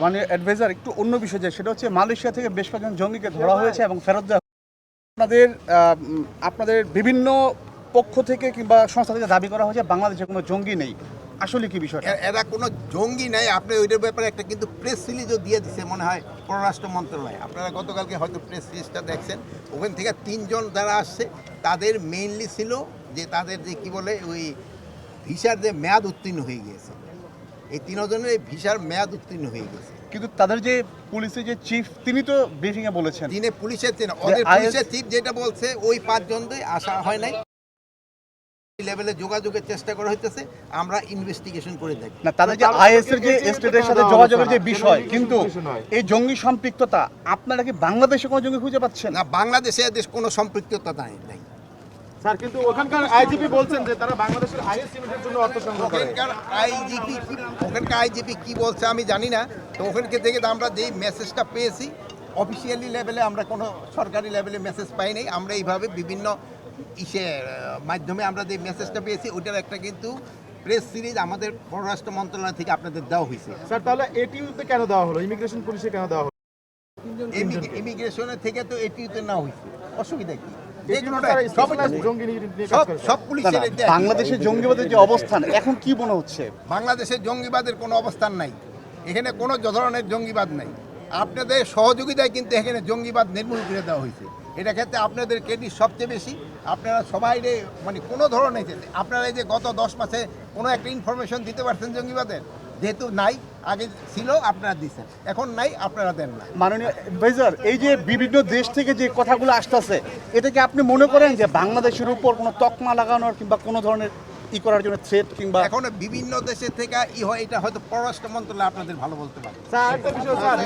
মানে অ্যাডভাইজার একটু অন্য বিষয়, যে সেটা হচ্ছে মালয়েশিয়া থেকে বেশ কয়েকজন জঙ্গিকে ধরা হয়েছে এবং ফেরত দেওয়া। আপনাদের বিভিন্ন পক্ষ থেকে কিংবা সংস্থা থেকে দাবি করা হয়েছে বাংলাদেশে কোনো জঙ্গি নেই, আসলে কি বিষয়টা? এরা কোনো জঙ্গি নাই। আপনি ওইটার ব্যাপারে একটা কিন্তু প্রেস রিলিজও দিয়ে দিচ্ছে মনে হয় পররাষ্ট্র মন্ত্রণালয়। আপনারা গতকালকে হয়তো প্রেস রিলিজটা দেখছেন। ওখান থেকে 3 জন যারা আসছে তাদের মেইনলি ছিল যে তাদের যে কি বলে ওই ভিসার যে মেয়াদ উত্তীর্ণ হয়ে গিয়েছে। এই 3 জনের ভিসার মেয়াদ উত্তীর্ণ হয়ে গেছে। কিন্তু তাদের যে পুলিশের যে চিফ, তিনি তো ব্রিফিংয়ে বলেছেন তিনি পুলিশের ওদের পুলিশের চিফ যেটা বলছে ওই 5 জনই আসা হয় নাই, লেভেলে যোগাযোগের চেষ্টা করা হইতেছে, আমরা ইনভেস্টিগেশন করে দেখি। না, তাদের যে আইএস এর যে স্টেটের সাথে যোগাযোগের যে বিষয়, কিন্তু এই জঙ্গি সম্পৃক্ততা, আপনারা কি বাংলাদেশে কোনো জঙ্গি খুঁজে পাচ্ছেন? না, বাংলাদেশে এদের কোনো সম্পৃক্ততা নাই। স্যার, কিন্তু ওখানকার আইজিপি বলছেন যে তারা বাংলাদেশের আইএস ইউনিটের জন্য অর্থ সংগ্রহ করে। ওখানকার আইজিপি কি বলছে আমি জানি না। তো ওখানকে থেকে আমরা যেই মেসেজটা পেয়েছি অফিসিয়ালি লেভেলে, আমরা কোনো সরকারি লেভেলে মেসেজ পাই নাই। আমরা এইভাবে বিভিন্ন মাধ্যমে আমরা যে মেসেজটা পেয়েছি ওইটার একটা কিন্তু প্রেস সিরিজ আমাদের পররাষ্ট্র মন্ত্রণালয় থেকে আপনাদের দেওয়া হয়েছে। স্যার, তাহলে এটিউতে কেন দেওয়া হলো, ইমিগ্রেশন পুলিশে কেন দেওয়া হলো? ইমিগ্রেশনের থেকে তো এটিতে না হয়েছে, অসুবিধা কি? বাংলাদেশের জঙ্গিবাদের যে অবস্থান এখন কি মনে হচ্ছে? বাংলাদেশের জঙ্গিবাদের কোনো অবস্থান নাই, এখানে কোনো ধরনের জঙ্গিবাদ নাই। আপনাদের সহযোগিতায় কিন্তু এখানে জঙ্গিবাদ নির্মূল করে দেওয়া হয়েছে। এটা ক্ষেত্রে আপনাদের ক্রেডিট সবচেয়ে বেশি। আপনারা সবাই মানে কোনো ধরনের, আপনারা এই যে গত 10 মাসে কোনো একটা ইনফরমেশন দিতে পারছেন জঙ্গিবাদের? যেহেতু নাই, আগে ছিল আপনারা দিচ্ছেন, এখন নাই আপনারা দেন না। মাননীয় অ্যাডভাইজার, এই যে বিভিন্ন দেশ থেকে যে কথাগুলো আসতেছে, এটা কি আপনি মনে করেন যে বাংলাদেশের উপর কোনো তকমা লাগানোর কিংবা কোনো ধরনের করার জন্য থ্রেট, কিংবা এখন বিভিন্ন দেশের থেকে হয়, এটা হয়তো পররাষ্ট্র মন্ত্রণালয় আপনাদের ভালো বলতে পারে। স্যার, একটা বিষয় স্যার